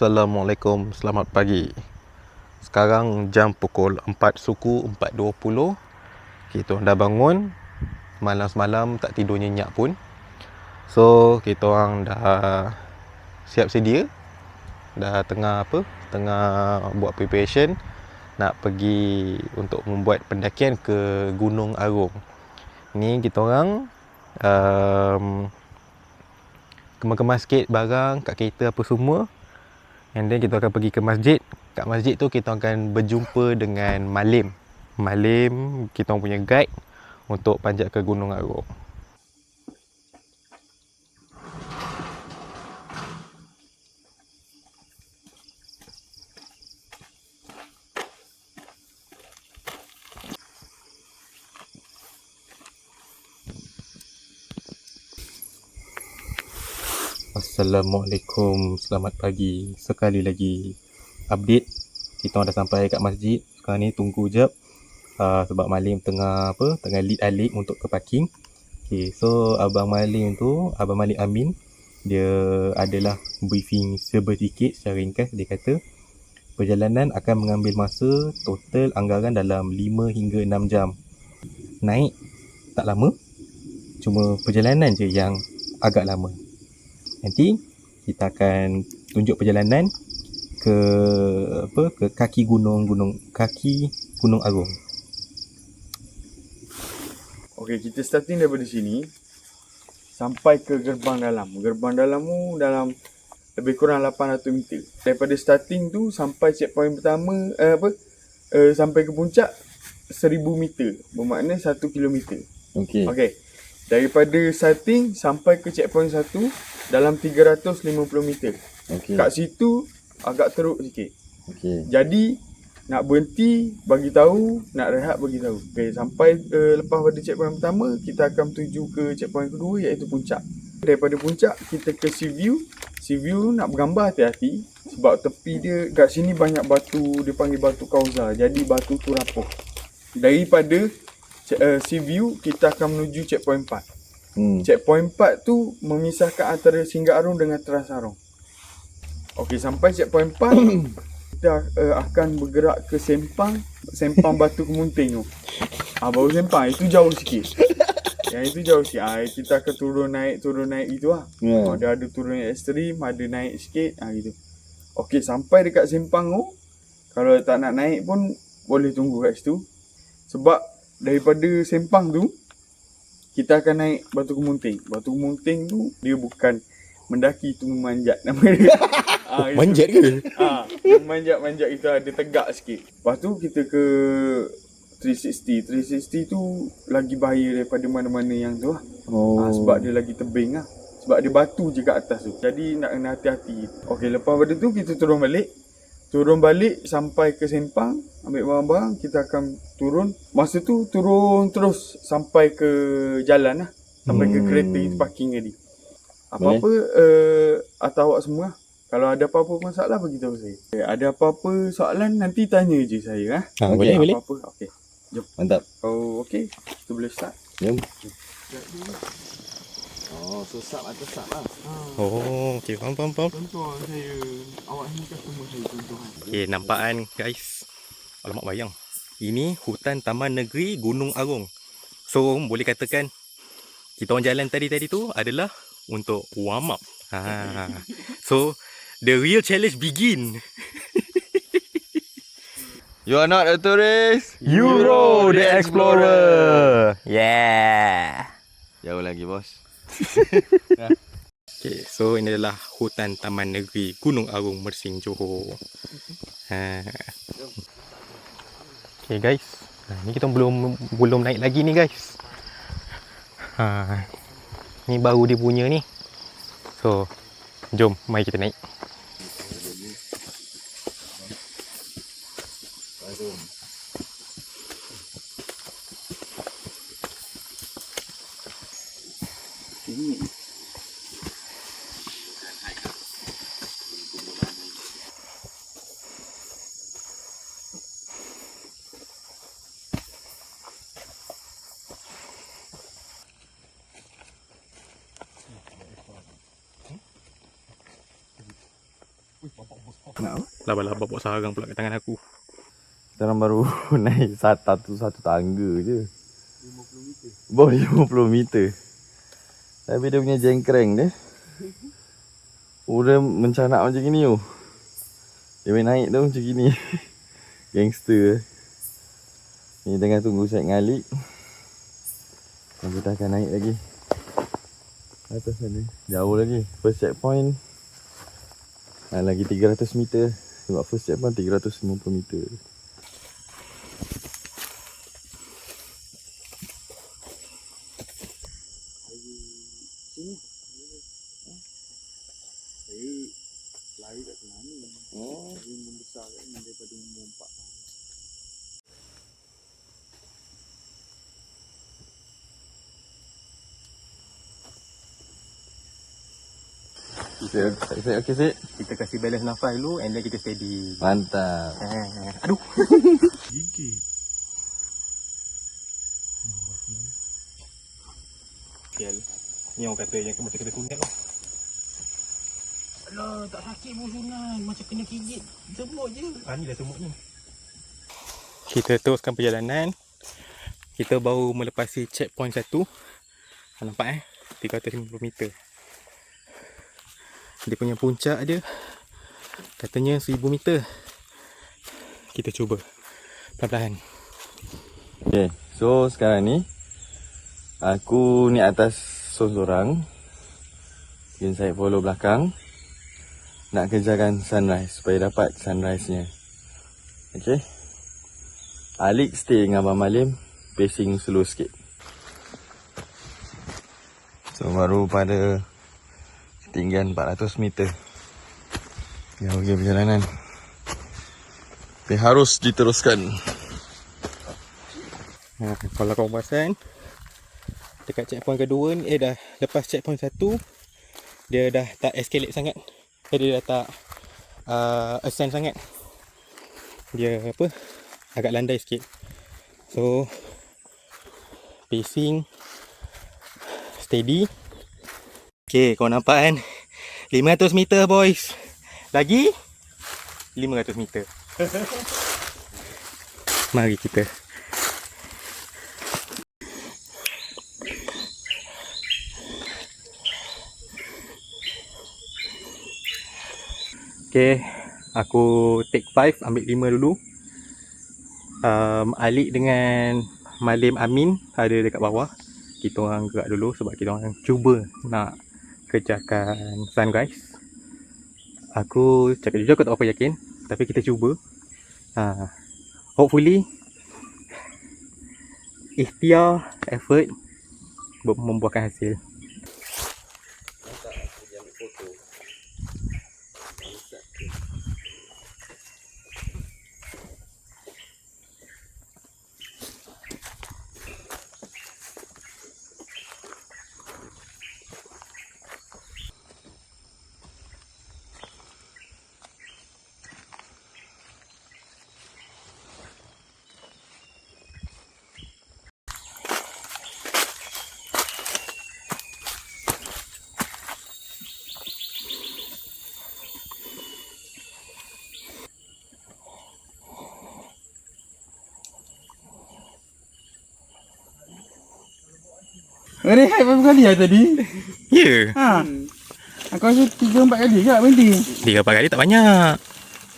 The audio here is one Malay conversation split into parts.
Assalamualaikum, selamat pagi. Sekarang jam pukul 4 suku 4.20. Kita dah bangun. Malam-semalam tak tidur nyenyak pun. So, kita orang dah siap sedia. Dah tengah buat preparation nak pergi untuk membuat pendakian ke Gunung Arung. Ni kita orang kemas-kemas sikit barang kat kereta apa semua. And then kita akan pergi ke masjid. Kat masjid tu kita akan berjumpa dengan Malim. Malim kita punya guide untuk panjat ke Gunung Arung. Assalamualaikum, selamat pagi. Sekali lagi update, kita dah sampai kat masjid. Sekarang ni tunggu jap sebab Malim tengah lead alik untuk ke parking. Okay, so Abang Malim Amin, dia adalah briefing sedikit secara ringkas. Dia kata perjalanan akan mengambil masa total anggaran dalam 5 hingga 6 jam. Naik tak lama, cuma perjalanan je yang agak lama. Nanti kita akan tunjuk perjalanan ke kaki Gunung Arung. Okey, kita starting daripada sini sampai ke gerbang dalam. Gerbang dalam tu dalam lebih kurang 800 meter. Daripada starting tu sampai checkpoint pertama sampai ke puncak 1000 meter. Bermakna 1 kilometer. Okey. Daripada starting sampai ke checkpoint 1 dalam 350 meter. Okey. Kat situ agak teruk sikit. Okey. Jadi nak berhenti bagi tahu, nak rehat bagi tahu. Okey, sampai lepas pada checkpoint pertama, kita akan menuju ke checkpoint kedua iaitu puncak. Daripada puncak kita ke sea view. Sea view nak bergambar hati-hati sebab tepi dia kat sini banyak batu, dia panggil batu kauza. Jadi batu tu rapuh. Daripada sea view kita akan menuju checkpoint 4. Checkpoint 4 tu memisahkan antara Singgah Arung dengan Teras Arung. Okey, sampai checkpoint 4 kita akan bergerak ke Sempang Batu Kemunting tu. Baru Sempang itu jauh sikit. Yang itu jauh sikit. Kita akan turun naik gitu lah. Ada turun yang ekstrim, ada naik sikit gitu. Okey, sampai dekat Sempang tu, kalau tak nak naik pun boleh tunggu kat situ. Sebab daripada Sempang tu kita akan naik Batu Kemunting. Batu Kemunting tu dia bukan mendaki, tu memanjat nama dia. Manjat ke? Dia manjat itu ada tegak sikit. Lepas tu kita ke 360. 360 tu lagi bahaya daripada mana-mana yang tu lah. Sebab dia lagi tebing lah. Sebab dia batu je kat atas tu. Jadi nak kena hati-hati. Okey, lepas pada tu kita turun balik sampai ke Sempang, ambil barang-barang, kita akan turun. Masa tu turun terus sampai ke jalan lah. Sampai ke kereta itu parking tadi. Apa-apa atau awak semua, kalau ada apa-apa masalah beritahu saya. Ada apa-apa soalan nanti tanya je saya. Boleh. Apa-apa. Okey. Jom. Mantap. Okey. Kita boleh start. Jom. Susah atau sap lah. Okey, faham. Contoh saya, awak ni customer saya contohan. Okey, nampak kan guys. Alamak bayang. Ini hutan Taman Negeri Gunung Arung. So, boleh katakan kita orang jalan tadi tu adalah untuk warm up. So, the real challenge begin. You are not a tourist. Euro the Explorer. Yeah. Jauh lagi bos. Okay, so ini adalah hutan Taman Negeri Gunung Arung, Mersing, Johor. Okay guys, ni kita belum naik lagi ni guys. Ni baru dia punya ni. So, jom mari kita naik. Nak apa? Laba-laba bawa sarang pula kat tangan aku. Kita orang baru naik satu tangga je. 50 meter. Baru 50 meter. Tapi dia punya jengkreng dia. Dia mencanak macam gini tu. Dia main naik tu macam gini. Gangster. Ni tengah tunggu set ngalik. Dan kita akan naik lagi. Atas sana. Jauh lagi. First checkpoint. Lagi 300 meter. Sebab first checkpoint 350 meter. Sini. Saya lari kat tengah ni. Saya membesar kat ni daripada umur 4 tahun. Okay, Sik. Kita kasih balance nafas dulu and then kita steady. Mantap. Aduh. Gigit. Sial. Ni orang kata yang macam kena sunat lah. Alah, tak sakit pun sunat. Macam kena gigit semut je. Ni dah semut ni. Kita teruskan perjalanan. Kita baru melepasi checkpoint 1. Nampak 350 meter. Dia punya puncak dia katanya 1000 meter. Kita cuba perlahan-lahan. Okay, so sekarang ni aku ni atas seorang. Then saya follow belakang. Nak kejarkan sunrise supaya dapat sunrise-nya. Okay. Alik stay dengan Abang Malim. Pacing slow sikit. So baru pada ketinggian 400 meter. Jauh lagi perjalanan. Tapi harus diteruskan. Kalau kau perasan, dekat checkpoint kedua ni, dah lepas checkpoint 1, dia dah tak escalate sangat. Dia dah tak ascend sangat. Dia agak landai sikit. So pacing steady. Okay, kau nampak kan, 500 meter boys. Lagi 500 meter. Mari kita. Okay, aku take 5, ambil 5 dulu. Alik dengan Malim Amin ada dekat bawah. Kita orang gerak dulu sebab kita orang cuba nak kejarkan sunrise. Aku cakap jujur aku tak apa yakin, tapi kita cuba. Hopefully ikhtiar, effort membuahkan hasil. Rehat berapa kali lah tadi? Ya. Aku rasa 3-4 kali ke berhenti? 3-4 kali tak banyak.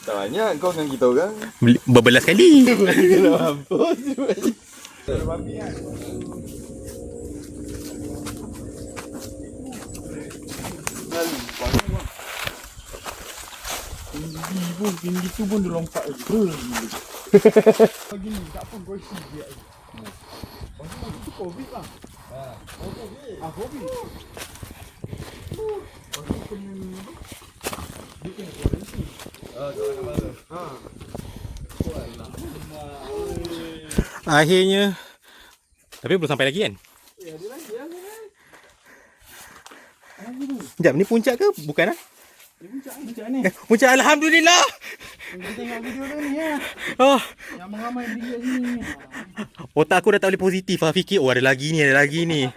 Tak banyak kau dengan kita orang. Berbelas kali. Kena mampus. Tinggi tu pun dia lompat je. Lagi ni tak pun kau isi dia. Itu COVID lah. COVID. Akhirnya. Tapi belum sampai lagi kan? Ada lagi lah. Sekejap, ni puncak ke? Bukan lah? Puncak ni. Puncak, Alhamdulillah. Kita tengok video tu ni ya. Oh, Yang mengamai diri kat sini. otak aku dah tak boleh positif lah. Fikir, oh ada lagi ni.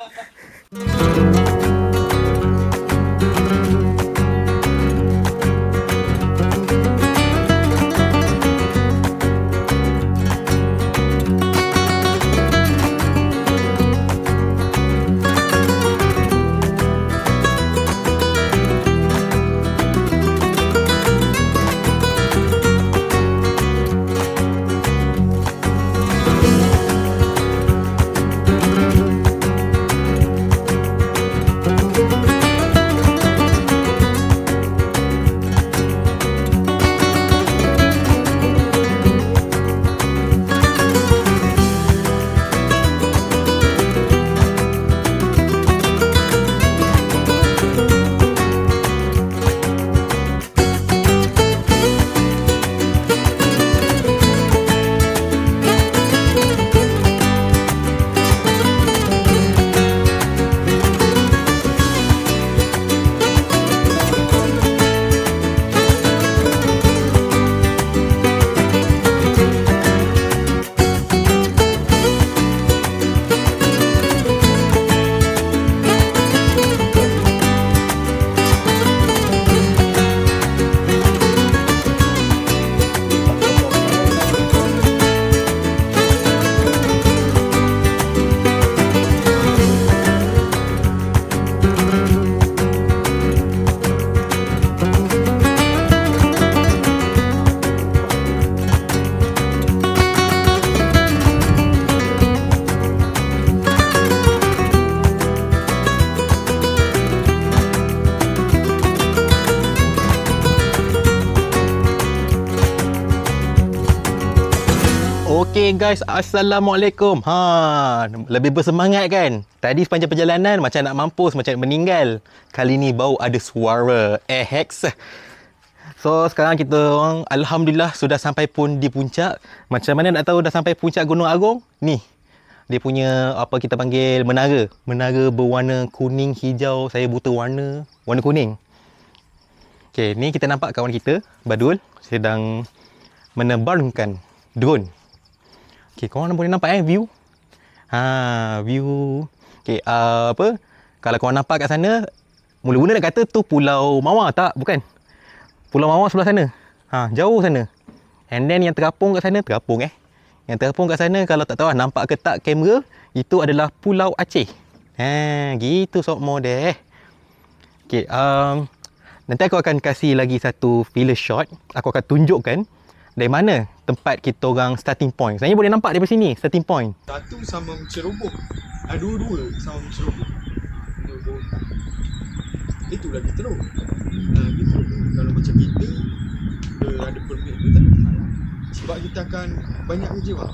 Okay guys, Assalamualaikum. Lebih bersemangat kan? Tadi sepanjang perjalanan macam nak mampus, macam nak meninggal. Kali ni bau ada suara hex. So sekarang kita orang alhamdulillah sudah sampai pun di puncak. Macam mana nak tahu dah sampai puncak Gunung Agung? Ni. Dia punya apa kita panggil menara. Menara berwarna kuning hijau. Saya buta warna kuning. Okay, ni kita nampak kawan kita Badul sedang menerbangkan drone. Okay, korang boleh nampak view. View. Okay, kalau korang nampak kat sana, mula-mula nak kata tu Pulau Mawar. Tak, bukan. Pulau Mawar sebelah sana. Jauh sana. And then yang terapung kat sana, yang terapung kat sana, kalau tak tahu nampak ke tak kamera, itu adalah Pulau Aceh. Gitu sob model. Okay, nanti aku akan kasih lagi satu filler shot. Aku akan tunjukkan dari mana tempat kita orang starting point. Sebenarnya boleh nampak daripada sini, starting point. Satu sama menceroboh. Dua-dua sama menceroboh. Itu lagi teruk. Gitu. Kalau macam kita ada permit tu tak ada masalah. Sebab kita akan banyak kerja bang.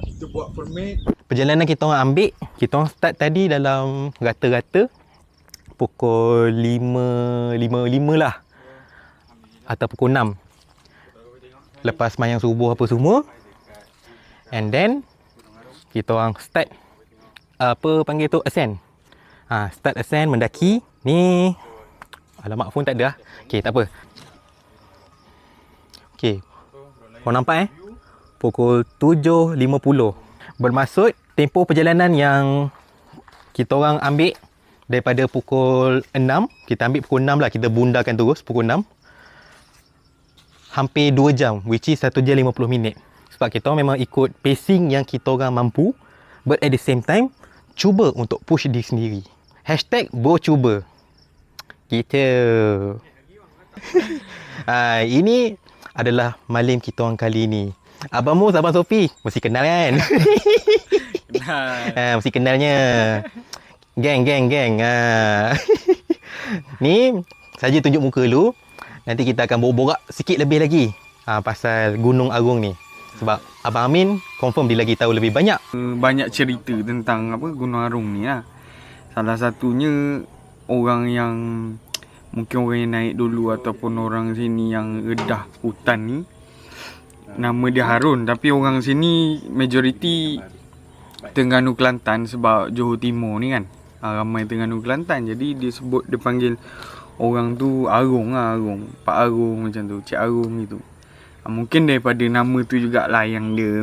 Kita buat permit. Perjalanan kita orang ambil, kita orang start tadi dalam rata-rata pukul 5.55 lah. Atau pukul 6. Lepas mayang subuh apa semua. And then kita orang start ascend. Start ascend, mendaki. Ni alamak, phone tak ada. Okay, tak apa. Okay, kau nampak pukul 7.50. Bermaksud tempoh perjalanan yang kita orang ambil daripada pukul 6. Kita ambil pukul 6 lah, kita bundakan terus pukul 6. Hampir 2 jam, which is 1 jam 50 minit. Sebab kita memang ikut pacing yang kita orang mampu. But at the same time, cuba untuk push diri sendiri. #bocuba. Gitu. Ini adalah malim kita orang kali ni. Abang Mus, Abang Sofi, mesti kenal kan? Kenal. Mesti kenalnya. Geng. Ni, saja tunjuk muka dulu. Nanti kita akan borak sikit lebih lagi pasal Gunung Agung ni. Sebab Abang Amin confirm dia lagi tahu lebih banyak. Banyak cerita tentang Gunung Agung ni lah. Salah satunya orang yang mungkin orang yang naik dulu ataupun orang sini yang redah hutan ni, nama dia Harun. Tapi orang sini majoriti Terengganu Kelantan sebab Johor Timur ni kan. Ramai Terengganu Kelantan. Jadi dia panggil orang tu Arung lah, Pak Arung macam tu, Cik Arung gitu. Mungkin daripada nama tu jugalah yang dia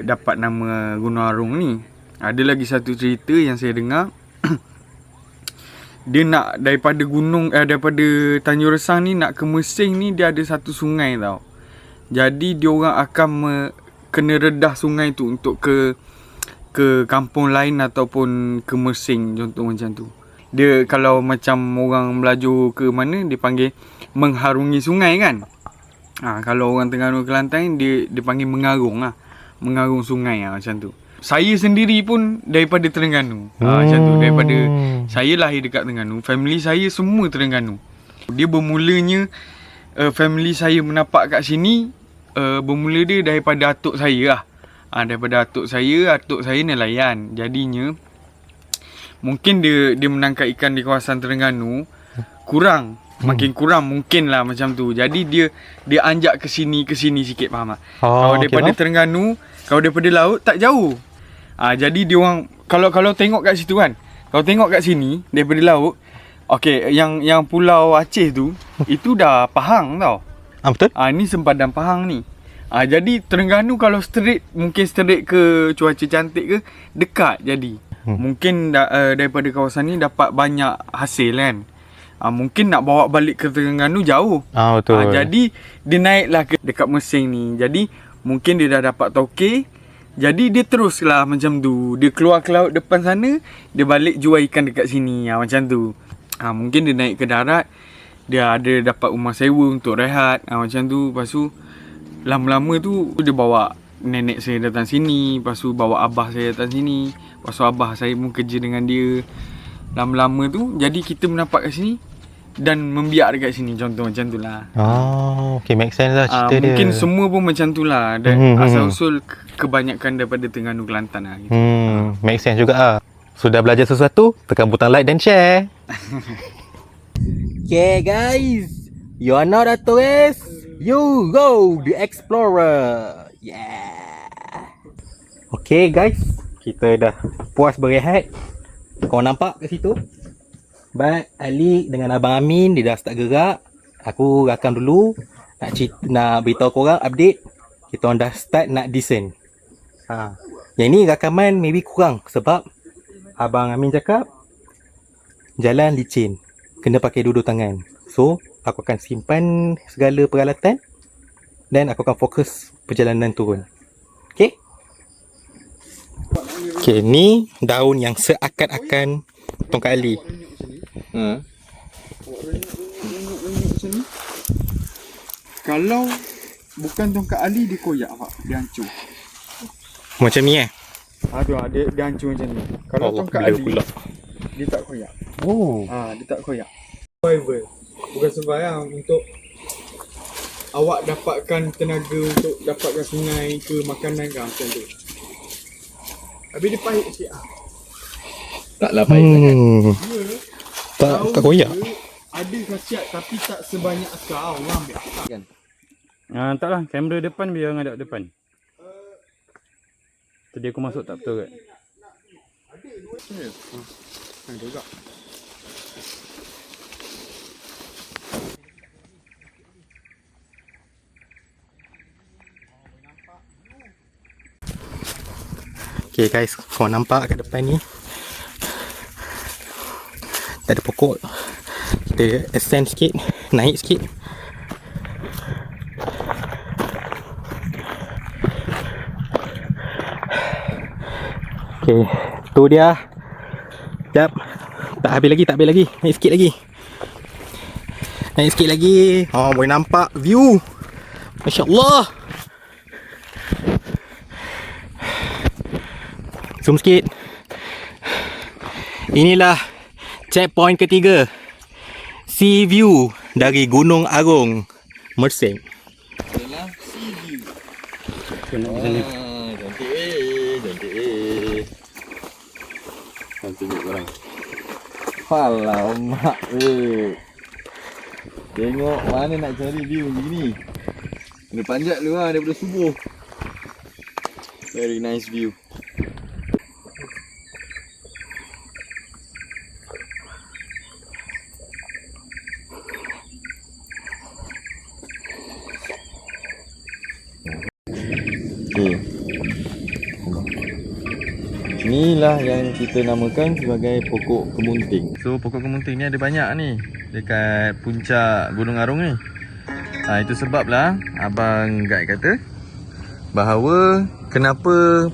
dapat nama Gunung Arung ni. Ada lagi satu cerita yang saya dengar. Dia nak daripada daripada Tanjung Resang ni nak ke Mersing ni, dia ada satu sungai tau. Jadi dia orang akan kena redah sungai tu untuk ke kampung lain ataupun ke Mersing, contoh macam tu. Dia kalau macam orang melaju ke mana, dia panggil mengharungi sungai kan. Kalau orang Terengganu Kelantan dia panggil mengarung lah. Mengarung sungai macam tu. Saya sendiri pun daripada Terengganu. Macam tu. Daripada saya lahir dekat Terengganu. Family saya semua Terengganu. Dia bermulanya family saya menapak kat sini, bermula dia daripada atuk saya lah. Daripada atuk saya nelayan. Jadinya mungkin dia menangkap ikan di kawasan Terengganu kurang, makin kurang mungkin lah macam tu. Jadi dia anjak ke sini sikit, faham tak? Kalau daripada Terengganu, kalau daripada laut tak jauh. Jadi dia orang kalau tengok kat situ kan, kalau tengok kat sini daripada laut, okey, yang Pulau Aceh tu itu dah Pahang tau. Betul? Ni sempadan Pahang ni. Jadi Terengganu kalau mungkin straight ke cuaca cantik ke, dekat jadi. Mungkin daripada kawasan ni dapat banyak hasil kan. Mungkin nak bawa balik ke Terengganu jauh. Betul. Jadi dia naiklah dekat Mersing ni. Jadi mungkin dia dah dapat tokey. Jadi dia teruslah macam tu. Dia keluar ke laut depan sana, dia balik jual ikan dekat sini. Macam tu. Mungkin dia naik ke darat, dia ada dapat rumah sewa untuk rehat. Macam tu. Lepas tu lama-lama tu dia bawa nenek saya datang sini. Lepas tu bawa abah saya datang sini. Lepas tu abah saya pun kerja dengan dia. Lama-lama tu jadi kita menampak kat sini dan membiak dekat sini, contoh macam tu lah. Oh, okay, make sense lah cerita dia. Mungkin semua pun macam tu lah, dan Mhm. asal-usul kebanyakan daripada Terengganu Kelantan lah gitu. Make sense juga ah. Sudah belajar sesuatu, tekan butang like dan share. Okay guys, you are not a tourist, you go the explorer. Yeah. Okay guys, kita dah puas berehat. Kau nampak kat situ? But Ali dengan Abang Amin dia dah start gerak. Aku rakam dulu nak beritahu korang update. Kita orang dah start nak descend. Yang ni rakaman maybe kurang sebab Abang Amin cakap jalan licin, kena pakai dua-dua tangan. So aku akan simpan segala peralatan dan aku akan fokus perjalanan turun. Okay? Okay, ni daun yang seakan-akan tongkat Ali. Awak renyuk macam ni. Kalau bukan tongkat Ali, dia koyak pak, dia hancur. Macam ni Aduh, dia hancur macam ni. Kalau Allah, tongkat bila Ali pula? dia tak koyak. Oh. Dia tak koyak. Survival. Bukan survival untuk awak dapatkan tenaga untuk dapatkan sungai ke makanan ke macam tu. Habis dia pahit sikit Taklah baik sangat. Tak koyak. Ada khasiat tapi tak sebanyak akar. Orang ambil akar. Taklah, kamera depan biar ngadap depan. Tadi aku masuk tak betul kat. Ada juga. Okay guys, kau nampak kat depan ni tak ada pokok. Kita ascend sikit, naik sikit. Okay, tu dia. Sekejap. Tak habis lagi. Naik sikit lagi. Oh, boleh nampak view. Masya Allah. Zoom sikit. Inilah checkpoint ketiga. Sea view dari Gunung Arung, Mersing. Adalah sea view. Cantik Cantik. Tunjuk korang. Alamak tengok mana nak cari view macam ni. Kena panjat dulu lah daripada subuh. Very nice view. Okay. Inilah yang kita namakan sebagai pokok kemunting. So pokok kemunting ni ada banyak ni dekat puncak Gunung Arung ni. Itu sebablah abang guide kata bahawa kenapa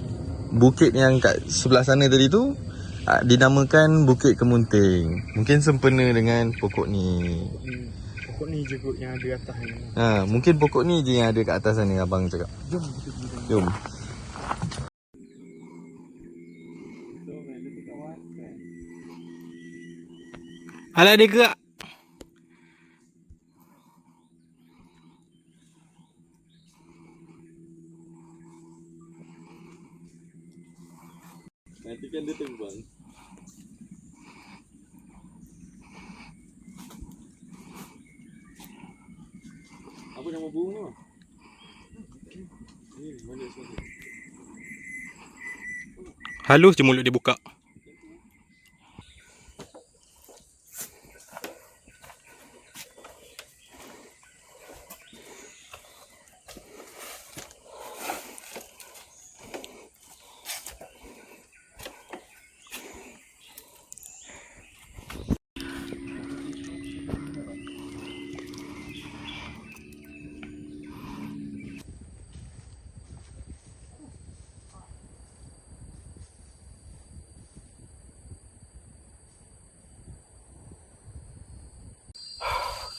bukit yang kat sebelah sana tadi tu dinamakan Bukit Kemunting. Mungkin sempena dengan pokok ni. Pokok ni je kot yang ada atas ni. Mungkin pokok ni je yang ada kat atas sana abang cakap. Jom. Alah, dia gerak. Nanti kan dia terbang. Apa nama burung tu? Ni mana suara? Halus je mulut dia buka.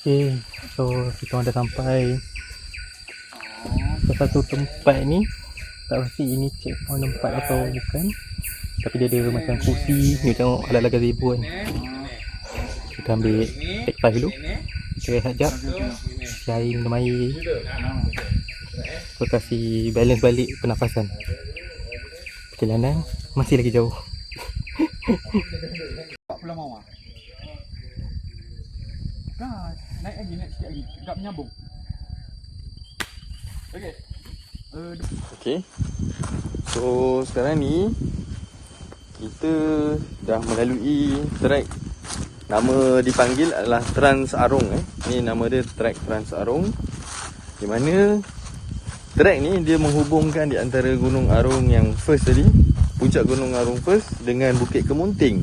Okay, so kita orang dah sampai ke satu tempat ni. Tak pasti ini checkpoint tempat atau bukan, tapi dia ada macam kursi ni, macam ala-ala gazebo kan. Kita kita ambil take 5 dulu. Kita rehat sekejap. Kasih air, minum air. Lepas kasih balance balik pernafasan. Perjalanan masih lagi jauh. Pulau Mawar. Gas, naik sikit lagi. Tak menyambung. Okey. Okay. So sekarang ni kita dah melalui trek, nama dipanggil adalah Trans Arung. Ni nama dia trek Trans Arung. Di mana trek ni dia menghubungkan di antara Gunung Arung yang first tadi, puncak Gunung Arung first dengan Bukit Kemunting.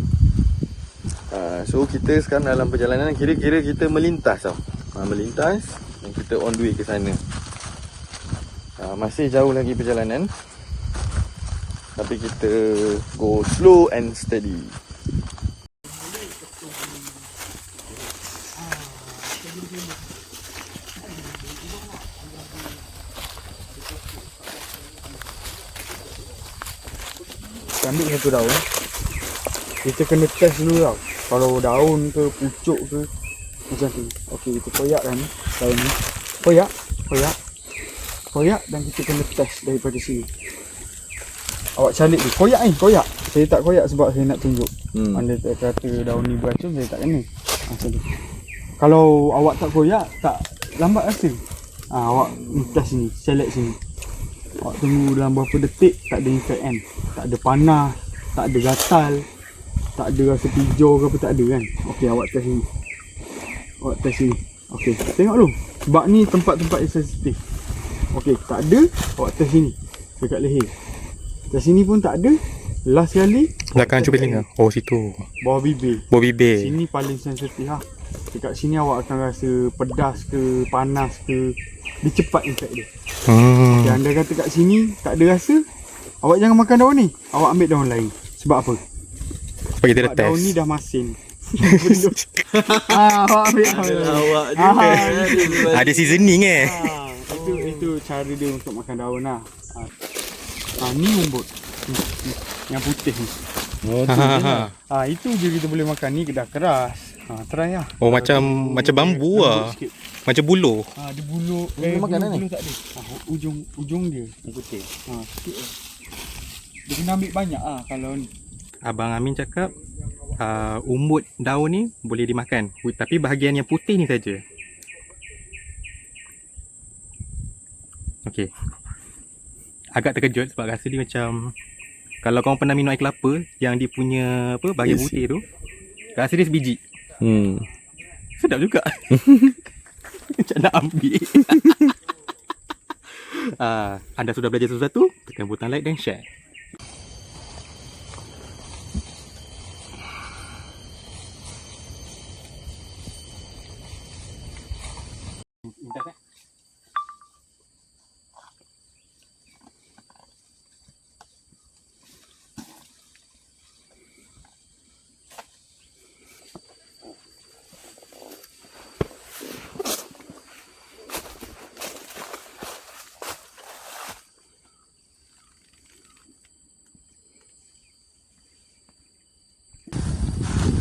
So kita sekarang dalam perjalanan, kira-kira kita melintas tau. Melintas dan kita on the way ke sana. Masih jauh lagi perjalanan, tapi kita go slow and steady. Ambil satu daun. Kita kena test dulu tau. Kalau daun ke pucuk ke macam tu. Okey, kita koyak kan daun ni. Koyak dan kita kena test daripada sini. Awak calik dia. Koyak. Saya tak koyak sebab saya nak tunjuk. Anda tak kata daun ni beracun, saya tak kena. Macam tu. Kalau awak tak koyak, tak lambat rasa. Awak test sini, select sini. Awak tunggu dalam berapa detik, tak ada infect kan. Tak ada panas, tak ada gatal, tak ada rasa hijau ke apa, tak ada kan. Okey, awak test sini. Okey, tengok dulu. Sebab ni tempat-tempat yang sensitif. Okey, tak ada, awak test sini. Dekat leher. Test sini pun tak ada. Last sekali, Belakang cuba telinga. Oh, situ. bawah bibir. Bawah bibir. Sini paling sensitif lah. Dekat sini awak akan rasa pedas ke, panas ke. Dia cepat infect dia. Okay, anda kata kat sini tak ada rasa, awak jangan makan daun ni. Awak ambil daun lain. Sebab apa? Sebab kita dah Sebab daun test. ni dah masin. Awak ambil Awak juga. Ada seasoning Itu cara dia untuk makan daun lah. Ni umbut. Yang putih ni. Itu je kita boleh makan. Ni dah keras. Try lah. Oh, macam bambu lah. Sikit. Macam buluh. Dia bulu. Bulu makanan bulu tak ada. Ujung dia yang putih. Sikit lah. Dia kena ambil banyak kalau ni. Abang Amin cakap umbut daun ni boleh dimakan, tapi bahagian yang putih ni saja. Okey. Agak terkejut sebab rasa dia macam, kalau korang pernah minum air kelapa yang dia punya bahagian putih tu, rasa dia sebiji. Sedap juga. Macam nak ambil. Anda sudah belajar sesuatu? Tekan butang like dan share.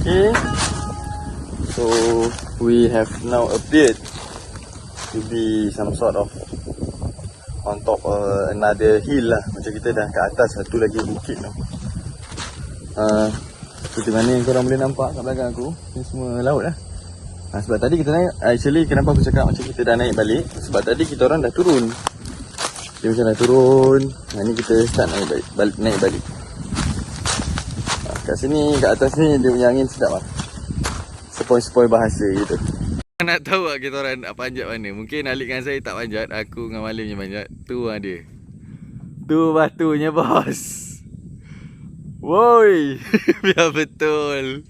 Okay, so we have now appeared to be some sort of on top another hill lah. Macam kita dah ke atas satu lagi bukit tu. Seperti mana yang korang boleh nampak kat belakang aku, ni semua laut lah. Sebab tadi kita naik, actually kenapa aku cakap macam kita dah naik balik, sebab tadi kita orang dah turun. Dia macam dah turun. Ni kita start naik balik. Kat sini, kat atas ni dia punya angin sedap lah. Sepoi-sepoi bahasa gitu. Nak tahu tak kita orang nak panjat mana? Mungkin Alik dengan saya tak panjat, aku dengan Malim je panjat. Tu lah dia. Tu batunya bos. Woi. Biar betul.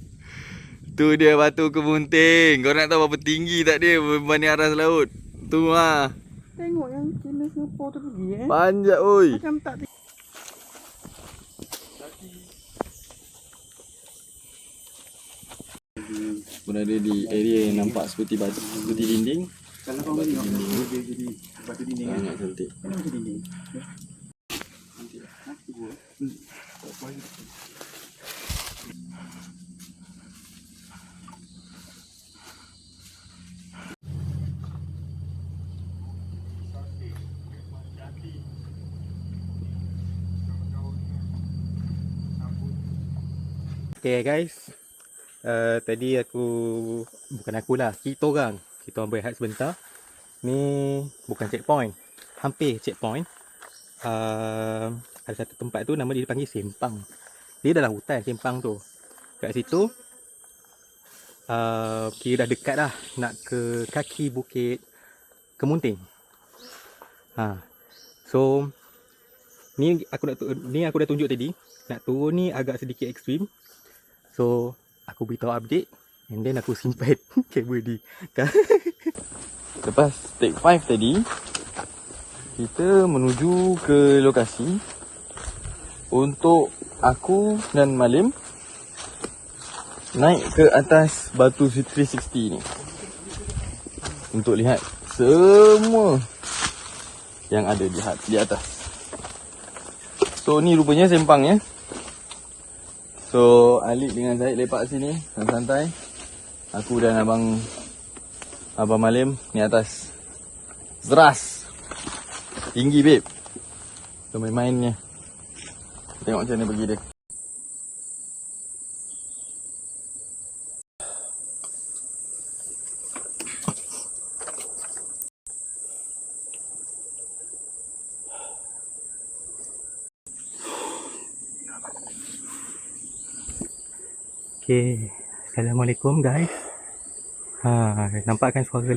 Tu dia batu Kemunting. Kau nak tahu berapa tinggi tak dia berbanding aras laut? Tu lah. Tengok yang kena Singapore tu pergi Panjat oi. Macam tak Berada di area yang nampak seperti batu, seperti dinding. Kalau kau tengok dia jadi batu dinding kan. Sangat cantik. Kenapa batu dinding? Okay guys, tadi bukan akulah, kita orang berehat sebentar. Ni bukan checkpoint, hampir checkpoint. Ada satu tempat tu nama dia dipanggil Sempang. Dia dalam hutan Sempang tu. Kat situ kira dah dekat dah nak ke kaki Bukit Kemunting. So ni aku dah tunjuk tadi. Nak turun ni agak sedikit ekstrim. So aku beritahu update and then aku simpan kabel di Lepas take 5 tadi, kita menuju ke lokasi untuk aku dan Malim naik ke atas batu 360 ni untuk lihat semua yang ada di atas. So ni rupanya Sempang ya. So Alik dengan Zaid lepak sini santai-santai. Aku dan abang Malim ni atas. Zeras. Tinggi babe. So main-mainnya. Tengok macam mana pergi dia. Okay, Assalamualaikum guys. Nampak kan suara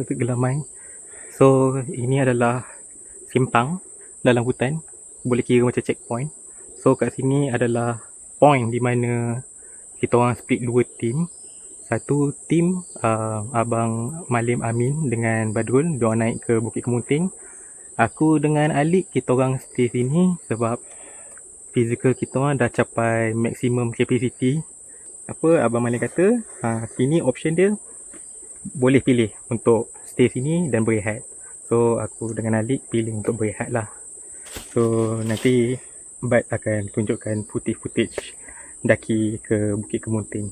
gelamai. So ini adalah Sempang dalam hutan. Boleh kira macam checkpoint. So kat sini adalah point di mana kita orang split 2 team. Satu team abang Malim Amin dengan Badrul, dia orang naik ke Bukit Kemunting. Aku dengan Alik kita orang stay sini sebab physical kita orang dah capai maximum capacity. Abang Malim kata sini option dia boleh pilih untuk stay sini dan berehat. So aku dengan Alik pilih untuk berehat lah. So nanti Bad akan tunjukkan footage daki ke Bukit Kemunting.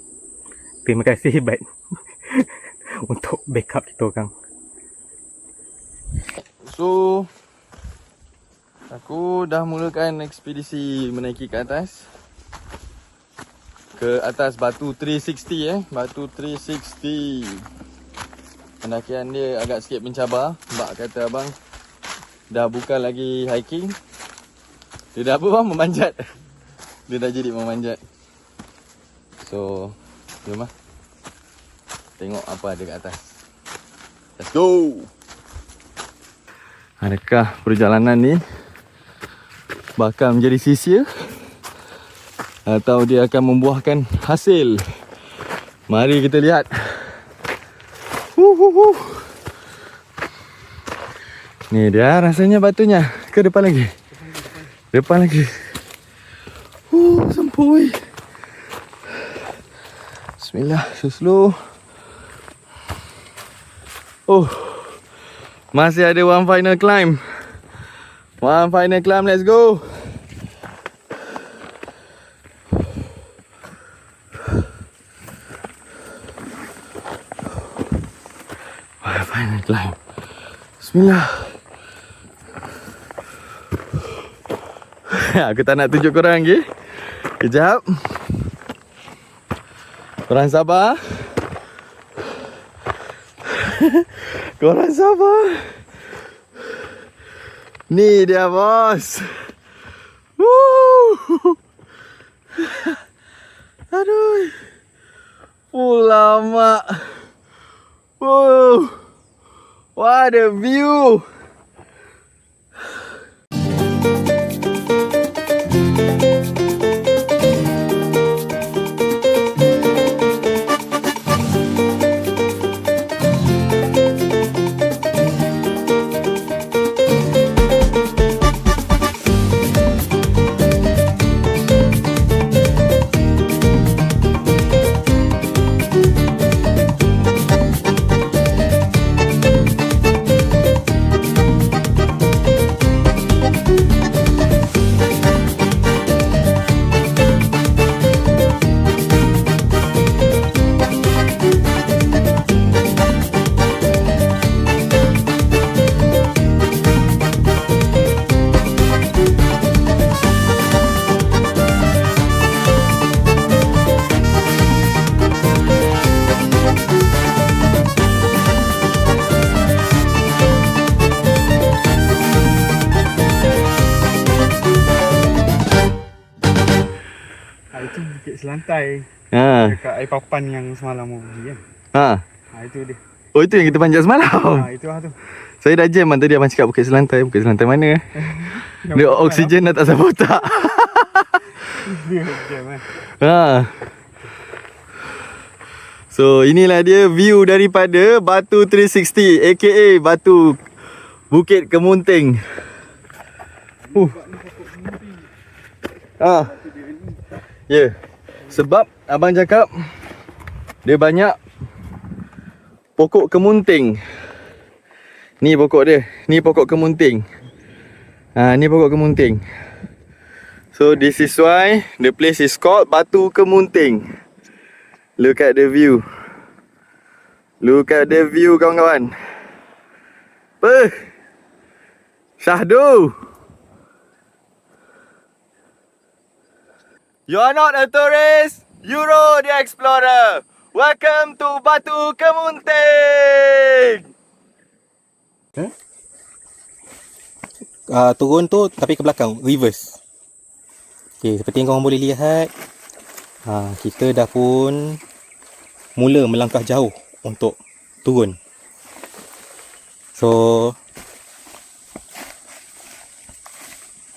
Terima kasih Bad untuk backup kita orang. So aku dah mulakan ekspedisi menaiki ke atas. Ke atas batu 360 batu 360. Pendakian dia agak sikit mencabar. Mbak kata abang dah bukan lagi hiking. Dia dah apa bang? Memanjat. Dia dah jadi memanjat. So jom lah. Tengok apa ada kat atas. Let's go. Adakah perjalanan ni bakal menjadi sia-sia atau dia akan membuahkan hasil? Mari kita lihat. Ni dia rasanya batunya. Ke depan lagi? Depan lagi. Sempoi. Bismillah, slow. Masih ada one final climb. Let's go. Final climb. Bismillah. Aku tak nak tunjuk korang lagi. Kejap. Korang sabar. Korang sabar. Ni dia bos. Aduh. Lama. What a view. selantai Ha. dekat air papan yang semalam tu pergi kan. Ha. Itu dia. Oh itu yang kita panjat semalam. Itu lah tu. Saya dah jam tadi abang cakap bukit selantai. Bukit selantai mana? Dia oksigen dah tak sampai otak. Dia jam kan. Ha. So inilah dia view daripada Batu 360 aka Batu Bukit Kemunting. Ha. Ya. Yeah. Sebab abang cakap dia banyak pokok kemunting. Ni pokok dia. Ni pokok kemunting. Ha, ni pokok kemunting. So this is why the place is called Batu Kemunting. Look at the view. Look at the view kawan-kawan. Syahdu. You are not a tourist, Euro the Explorer. Welcome to Batu Kemunting. Turun tu tapi ke belakang, reverse. Okay, seperti yang korang boleh lihat, kita dah pun mula melangkah jauh untuk turun. So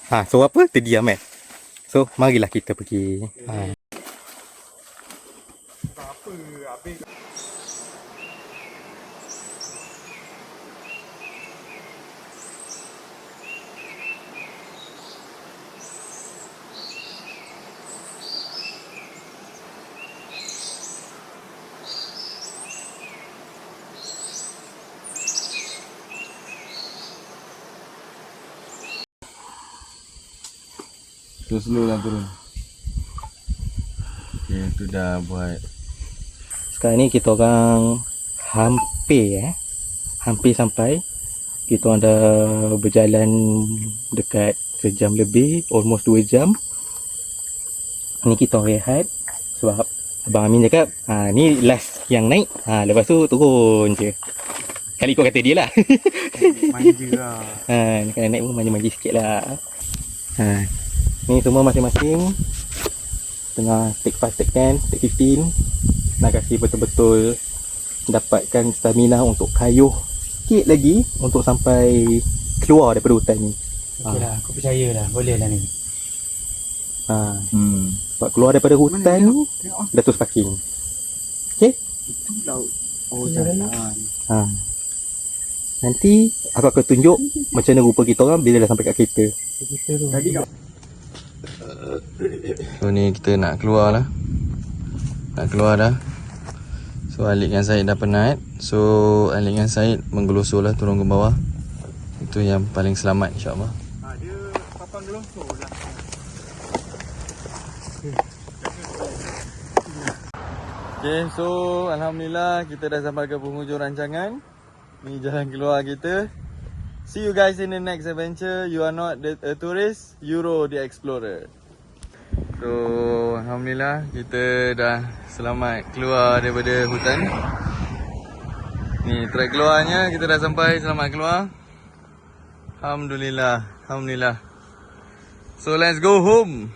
apa? Terdiam kan? So marilah kita pergi. Slow lah turun. Okay, tu dah buat. Sekarang ni kita orang hampir sampai. Kita orang dah berjalan dekat sejam lebih, almost 2 jam. Ni kita orang rehat sebab Abang Amin cakap ni last yang naik, lepas tu turun je. Kali ikut kata dia lah. Manja lah. Kalau naik pun manja-manja sikit lah. Ni semua masing-masing tengah take 5, take 10, take 15. Nak kasi betul-betul dapatkan stamina untuk kayuh sikit lagi untuk sampai keluar daripada hutan ni. Okey lah, aku percaya lah. Boleh lah ni. Sebab keluar daripada hutan ni dah terus parking. Okay? Laut. Oh, jalan. Nanti aku akan tunjuk macam mana rupa kita orang bila dah sampai kat kereta. Tadi kat So ni kita nak keluar lah. Nak keluar dah. So Alik dengan Syed dah penat. So Alik dengan Syed menggelosor lah turun ke bawah. Itu yang paling selamat insyaAllah. dia papan gelosor lah. Okay, so Alhamdulillah kita dah sampai ke penghujung rancangan. Ni jalan keluar kita. See you guys in the next adventure. You are not a tourist, Euro the Explorer. So Alhamdulillah kita dah selamat keluar daripada hutan. Ni track keluarnya, kita dah sampai, selamat keluar. Alhamdulillah. So let's go home.